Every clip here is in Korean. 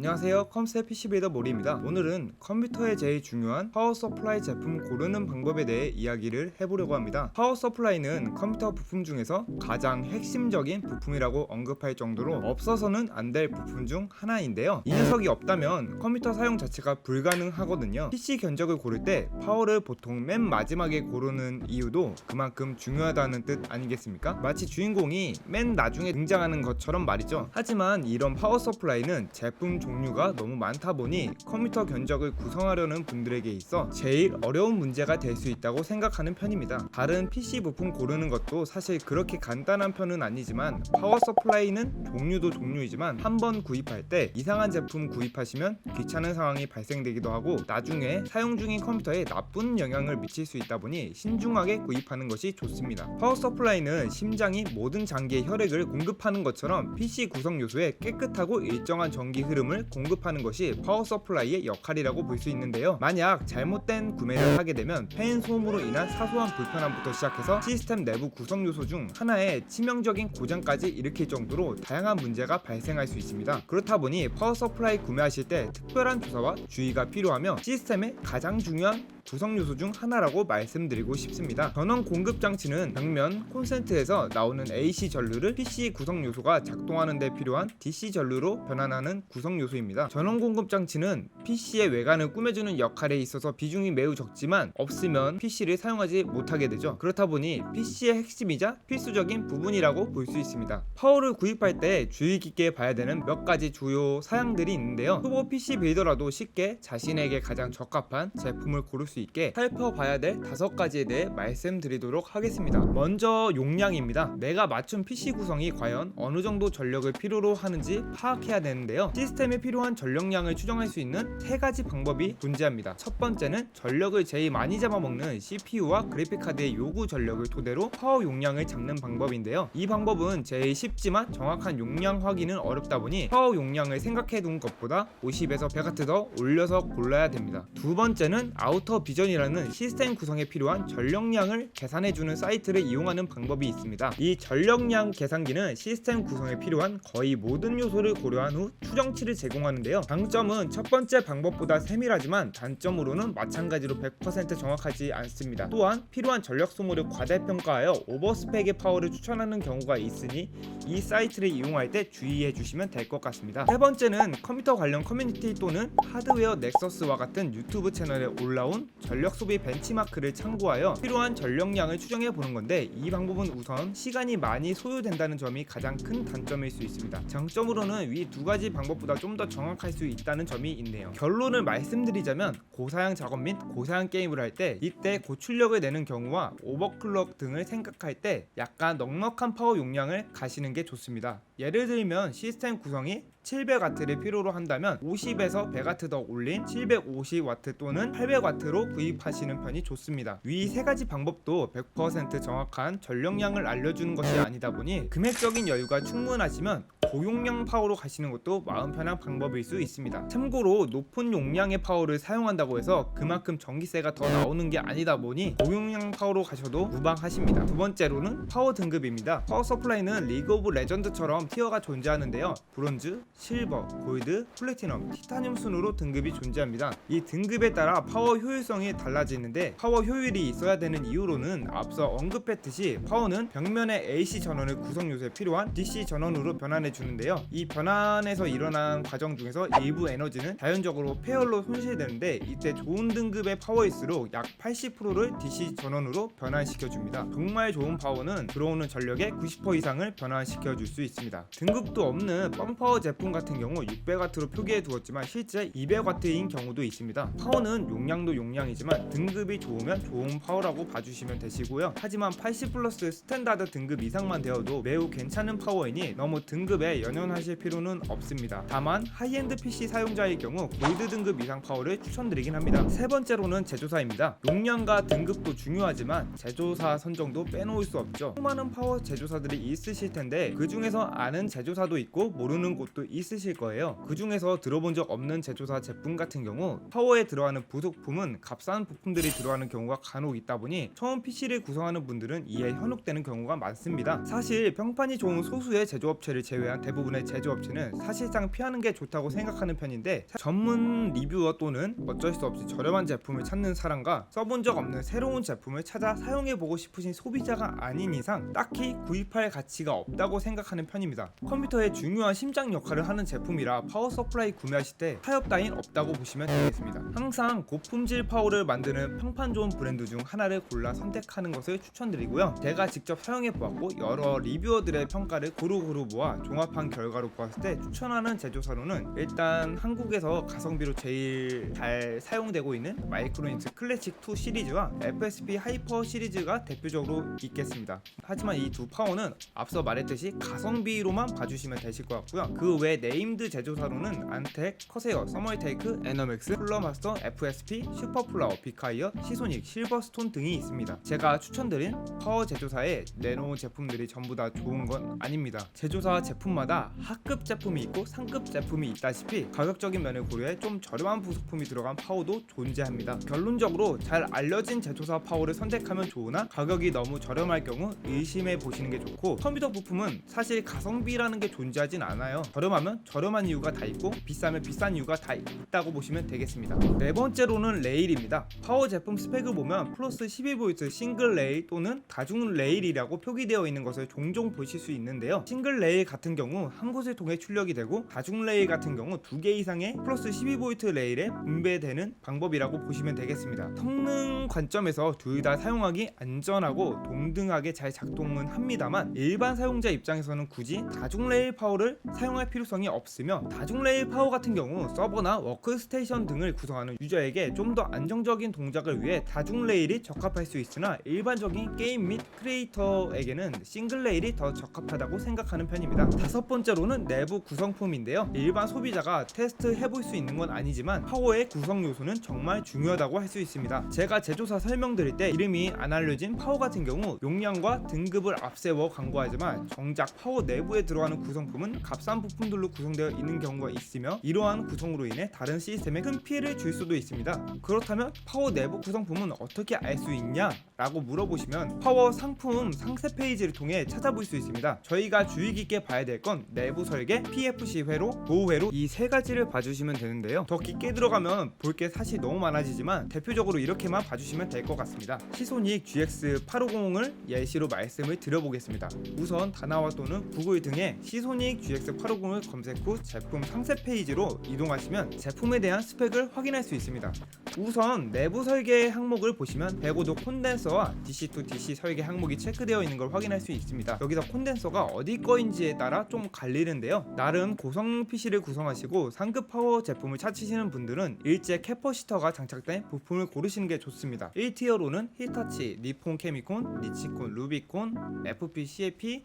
안녕하세요, 컴스의 PC빌더 모리입니다. 오늘은 컴퓨터에 제일 중요한 파워 서플라이 제품 고르는 방법에 대해 이야기를 해보려고 합니다. 파워 서플라이는 컴퓨터 부품 중에서 가장 핵심적인 부품이라고 언급할 정도로 없어서는 안 될 부품 중 하나인데요. 이 녀석이 없다면 컴퓨터 사용 자체가 불가능하거든요. PC 견적을 고를 때 파워를 보통 맨 마지막에 고르는 이유도 그만큼 중요하다는 뜻 아니겠습니까? 마치 주인공이 맨 나중에 등장하는 것처럼 말이죠. 하지만 이런 파워 서플라이는 제품 종류가 너무 많다 보니 컴퓨터 견적을 구성하려는 분들에게 있어 제일 어려운 문제가 될 수 있다고 생각하는 편입니다. 다른 PC 부품 고르는 것도 사실 그렇게 간단한 편은 아니지만 파워 서플라이는 종류도 종류이지만 한번 구입할 때 이상한 제품 구입하시면 귀찮은 상황이 발생되기도 하고 나중에 사용 중인 컴퓨터에 나쁜 영향을 미칠 수 있다 보니 신중하게 구입하는 것이 좋습니다. 파워 서플라이는 심장이 모든 장기에 혈액을 공급하는 것처럼 PC 구성 요소에 깨끗하고 일정한 전기 흐름을 공급하는 것이 파워 서플라이의 역할이라고 볼 수 있는데요. 만약 잘못된 구매를 하게 되면 팬 소음으로 인한 사소한 불편함부터 시작해서 시스템 내부 구성 요소 중 하나의 치명적인 고장까지 일으킬 정도로 다양한 문제가 발생할 수 있습니다. 그렇다 보니 파워 서플라이 구매하실 때 특별한 조사와 주의가 필요하며 시스템의 가장 중요한 구성 요소 중 하나라고 말씀드리고 싶습니다. 전원 공급 장치는 벽면 콘센트에서 나오는 AC 전류를 PC 구성 요소가 작동하는 데 필요한 DC 전류로 변환하는 구성 요소입니다. 전원 공급 장치는 PC의 외관을 꾸며주는 역할에 있어서 비중이 매우 적지만 없으면 PC를 사용하지 못하게 되죠. 그렇다 보니 PC의 핵심이자 필수적인 부분이라고 볼 수 있습니다. 파워를 구입할 때 주의 깊게 봐야 되는 몇 가지 주요 사양들이 있는데요. 초보 PC 빌더라도 쉽게 자신에게 가장 적합한 제품을 고를 수 있게 살펴봐야 될 5가지에 대해 말씀드리도록 하겠습니다. 먼저 용량입니다. 내가 맞춘 PC 구성이 과연 어느 정도 전력을 필요로 하는지 파악해야 되는데요. 시스템에 필요한 전력량을 추정할 수 있는 3가지 방법이 존재합니다. 첫 번째는 전력을 제일 많이 잡아먹는 CPU와 그래픽카드의 요구 전력을 토대로 파워 용량을 잡는 방법인데요. 이 방법은 제일 쉽지만 정확한 용량 확인은 어렵다 보니 파워 용량을 생각해둔 것보다 50에서 100W 더 올려서 골라야 됩니다. 두 번째는 아우터 비전이라는 시스템 구성에 필요한 전력량을 계산해주는 사이트를 이용하는 방법이 있습니다. 이 전력량 계산기는 시스템 구성에 필요한 거의 모든 요소를 고려한 후 추정치를 제공하는데요. 장점은 첫 번째 방법보다 세밀하지만 단점으로는 마찬가지로 100% 정확하지 않습니다. 또한 필요한 전력 소모를 과대평가하여 오버스펙의 파워를 추천하는 경우가 있으니 이 사이트를 이용할 때 주의해 주시면 될 것 같습니다. 세 번째는 컴퓨터 관련 커뮤니티 또는 하드웨어 넥서스와 같은 유튜브 채널에 올라온 전력 소비 벤치마크를 참고하여 필요한 전력량을 추정해 보는 건데 이 방법은 우선 시간이 많이 소요된다는 점이 가장 큰 단점일 수 있습니다. 장점으로는 위 2가지 방법보다 좀 더 정확할 수 있다는 점이 있네요. 결론을 말씀드리자면 고사양 작업 및 고사양 게임을 할 때 이때 고출력을 내는 경우와 오버클럭 등을 생각할 때 약간 넉넉한 파워 용량을 가시는 게 좋습니다. 예를 들면 시스템 구성이 700W를 필요로 한다면 50에서 100W 더 올린 750W 또는 800W로 구입하시는 편이 좋습니다. 위 3가지 방법도 100% 정확한 전력량을 알려주는 것이 아니다 보니 금액적인 여유가 충분하시면 고용량 파워로 가시는 것도 마음 편한 방법일 수 있습니다. 참고로 높은 용량의 파워를 사용한다고 해서 그만큼 전기세가 더 나오는 게 아니다 보니 고용량 파워로 가셔도 무방하십니다. 두 번째로는 파워 등급입니다. 파워 서플라이는 리그 오브 레전드처럼 티어가 존재하는데요. 브론즈, 실버, 골드, 플래티넘, 티타늄 순으로 등급이 존재합니다. 이 등급에 따라 파워 효율성이 달라지는데 파워 효율이 있어야 되는 이유로는 앞서 언급했듯이 파워는 벽면의 AC 전원을 구성 요소에 필요한 DC 전원으로 변환해 주는데요. 이 변환에서 일어난 과정 중에서 일부 에너지는 자연적으로 폐열로 손실되는데 이때 좋은 등급의 파워일수록 약 80%를 DC 전원으로 변환시켜 줍니다. 정말 좋은 파워는 들어오는 전력의 90% 이상을 변환시켜 줄 수 있습니다. 등급도 없는 펌파워 제품 같은 경우 600W로 표기해 두었지만 실제 200W인 경우도 있습니다. 파워는 용량도 용량이지만 등급이 좋으면 좋은 파워라고 봐주시면 되시고요. 하지만 80 플러스 스탠다드 등급 이상만 되어도 매우 괜찮은 파워이니 너무 등급에 연연하실 필요는 없습니다. 다만 하이엔드 PC 사용자의 경우 골드 등급 이상 파워를 추천드리긴 합니다. 세 번째로는 제조사입니다. 용량과 등급도 중요하지만 제조사 선정도 빼놓을 수 없죠. 수많은 파워 제조사들이 있으실 텐데 그 중에서 아는 제조사도 있고 모르는 곳도 있으실 거예요. 그 중에서 들어본 적 없는 제조사 제품 같은 경우 파워에 들어가는 부속품은 값싼 부품들이 들어가는 경우가 간혹 있다 보니 처음 PC를 구성하는 분들은 이에 현혹되는 경우가 많습니다. 사실 평판이 좋은 소수의 제조업체를 제외한 대한 대부분의 제조업체는 사실상 피하는 게 좋다고 생각하는 편인데, 전문 리뷰어 또는 어쩔 수 없이 저렴한 제품을 찾는 사람과 써본 적 없는 새로운 제품을 찾아 사용해보고 싶으신 소비자가 아닌 이상 딱히 구입할 가치가 없다고 생각하는 편입니다. 컴퓨터의 중요한 심장 역할을 하는 제품이라 파워 서플라이 구매하실 때 타협 따윈 없다고 보시면 되겠습니다. 항상 고품질 파워를 만드는 평판 좋은 브랜드 중 하나를 골라 선택하는 것을 추천드리고요. 제가 직접 사용해보았고 여러 리뷰어들의 평가를 고루고루 모아 종합한 결과로 보았을 때 추천하는 제조사로는 일단 한국에서 가성비로 제일 잘 사용되고 있는 마이크로닉스 클래식 2 시리즈와 FSP 하이퍼 시리즈가 대표적으로 있겠습니다. 하지만 이 두 파워는 앞서 말했듯이 가성비로만 봐주시면 되실 것 같고요. 그 외 네임드 제조사로는 안텍, 커세어, 서머이테이크, 에너맥스, 쿨러마스터, FSP, 슈퍼플라워, 빅하이어, 시소닉, 실버스톤 등이 있습니다. 제가 추천드린 파워 제조사의 내놓은 제품들이 전부 다 좋은 건 아닙니다. 제조사 제품마다 하급 제품이 있고 상급 제품이 있다시피 가격적인 면을 고려해 좀 저렴한 부속품이 들어간 파워도 존재합니다. 결론적으로 잘 알려진 제조사 파워를 선택하면 좋으나 가격이 너무 저렴할 경우 의심해 보시는 게 좋고, 컴퓨터 부품은 사실 가성비라는 게 존재하진 않아요. 저렴하면 저렴한 이유가 다 있고 비싸면 비싼 이유가 다 있다고 보시면 되겠습니다. 네 번째로는 레일입니다. 파워 제품 스펙을 보면 플러스 12V 싱글 레일 또는 다중 레일이라고 표기되어 있는 것을 종종 보실 수 있는데요. 싱글 레일 같은 경우 한 곳을 통해 출력이 되고, 다중 레일 같은 경우 2개 이상의 플러스 12V 레일에 분배되는 방법이라고 보시면 되겠습니다. 성능 관점에서 둘 다 사용하기 안전하고 동등하게 잘 작동은 합니다만, 일반 사용자 입장에서는 굳이 다중 레일 파워를 사용할 필요성이 없으며, 다중 레일 파워 같은 경우 서버나 워크스테이션 등을 구성하는 유저에게 좀 더 안정적인 동작을 위해 다중 레일이 적합할 수 있으나, 일반적인 게임 및 크리에이터에게는 싱글 레일이 더 적합하다고 생각하는 편입니다. 다섯 번째로는 내부 구성품인데요. 일반 소비자가 테스트 해볼 수 있는 건 아니지만 파워의 구성 요소는 정말 중요하다고 할 수 있습니다. 제가 제조사 설명드릴 때 이름이 안 알려진 파워 같은 경우 용량과 등급을 앞세워 광고하지만, 정작 파워 내부에 들어가는 구성품은 값싼 부품들로 구성되어 있는 경우가 있으며, 이러한 구성으로 인해 다른 시스템에 큰 피해를 줄 수도 있습니다. 그렇다면 파워 내부 구성품은 어떻게 알 수 있냐? 라고 물어보시면 파워 상품 상세 페이지를 통해 찾아볼 수 있습니다. 저희가 주의 깊게 봐야 될 건 내부 설계, PFC 회로, 보호 회로 이 세 가지를 봐주시면 되는데요. 더 깊게 들어가면 볼 게 사실 너무 많아지지만 대표적으로 이렇게만 봐주시면 될 것 같습니다. 시소닉 GX850을 예시로 말씀을 드려보겠습니다. 우선 다나와 또는 구글 등의 시소닉 GX850을 검색 후 제품 상세 페이지로 이동하시면 제품에 대한 스펙을 확인할 수 있습니다. 우선 내부 설계 항목을 보시면 105도 콘덴서와 DC-to-DC 설계 항목이 체크되어 있는 걸 확인할 수 있습니다. 여기서 콘덴서가 어디 거인지에 따라 좀 갈리는데요. 나름 고성 PC를 구성하시고 상급 파워 제품을 찾으시는 분들은 일제 캐퍼시터가 장착된 부품을 고르시는 게 좋습니다. 1티어로는 히타치, 니폰 케미콘, 니치콘, 루비콘, FP, CAP,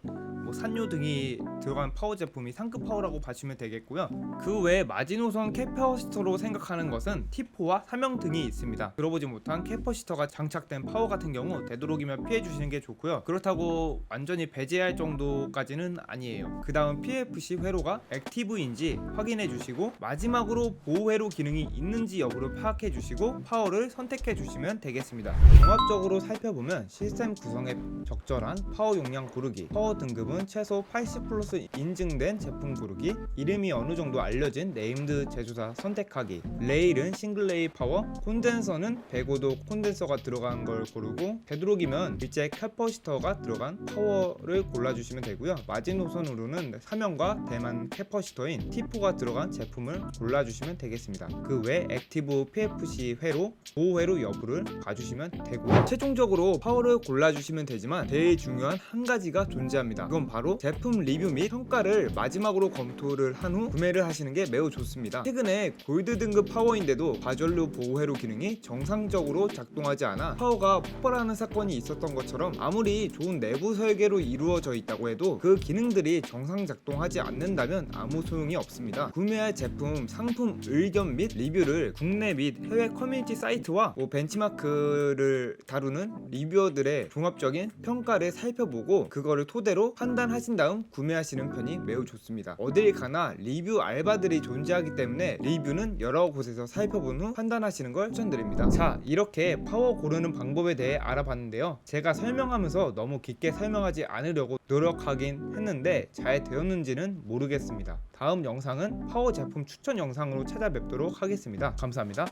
산요 등이 들어간 파워 제품이 상급 파워라고 봐주시면 되겠고요. 그 외에 마지노선 캐퍼시터로 생각하는 것은 T4와 사명 등이 있습니다. 들어보지 못한 캐퍼시터가 장착된 파워 같은 경우 되도록이면 피해주시는 게 좋고요. 그렇다고 완전히 배제할 정도까지는 아니에요. 그 다음 PFC 회로가 액티브인지 확인해 주시고, 마지막으로 보호 회로 기능이 있는지 여부를 파악해 주시고 파워를 선택해 주시면 되겠습니다. 종합적으로 살펴보면 시스템 구성에 적절한 파워 용량 고르기, 파워 등급은 최소 80 플러스 인증된 제품 고르기, 이름이 어느 정도 알려진 네임드 제조사 선택하기, 레일은 싱글 레일 파워, 콘덴서는 105도 콘덴서가 들어간 걸 고르고, 되도록이면 일제 캐퍼시터가 들어간 파워를 골라주시면 되고요. 마지노선으로는 사명과 대만 캐퍼시터인 T4가 들어간 제품을 골라주시면 되겠습니다. 그 외 액티브 PFC 회로, 보호 회로 여부를 봐주시면 되고, 최종적으로 파워를 골라주시면 되지만 제일 중요한 한 가지가 존재합니다. 그건 바로 제품 리뷰 및 평가를 마지막으로 검토를 한 후 구매를 하시는 게 매우 좋습니다. 최근에 골드 등급 파워인데도 과전류 보호 회로 기능이 정상적으로 작동하지 않아 파워가 폭발하는 사건이 있었던 것처럼, 아무리 좋은 내부 설계로 이루어져 있다고 해도 그 기능들이 정상 작동하지 않는다면 아무 소용이 없습니다. 구매할 제품 상품 의견 및 리뷰를 국내 및 해외 커뮤니티 사이트와 벤치마크를 다루는 리뷰어들의 종합적인 평가를 살펴보고 그거를 토대로 판단 판단하신 다음 구매하시는 편이 매우 좋습니다. 어딜 가나 리뷰 알바들이 존재하기 때문에 리뷰는 여러 곳에서 살펴본 후 판단하시는 걸 추천드립니다. 자, 이렇게 파워 고르는 방법에 대해 알아봤는데요. 제가 설명하면서 너무 깊게 설명하지 않으려고 노력하긴 했는데 잘 되었는지는 모르겠습니다. 다음 영상은 파워 제품 추천 영상으로 찾아뵙도록 하겠습니다. 감사합니다.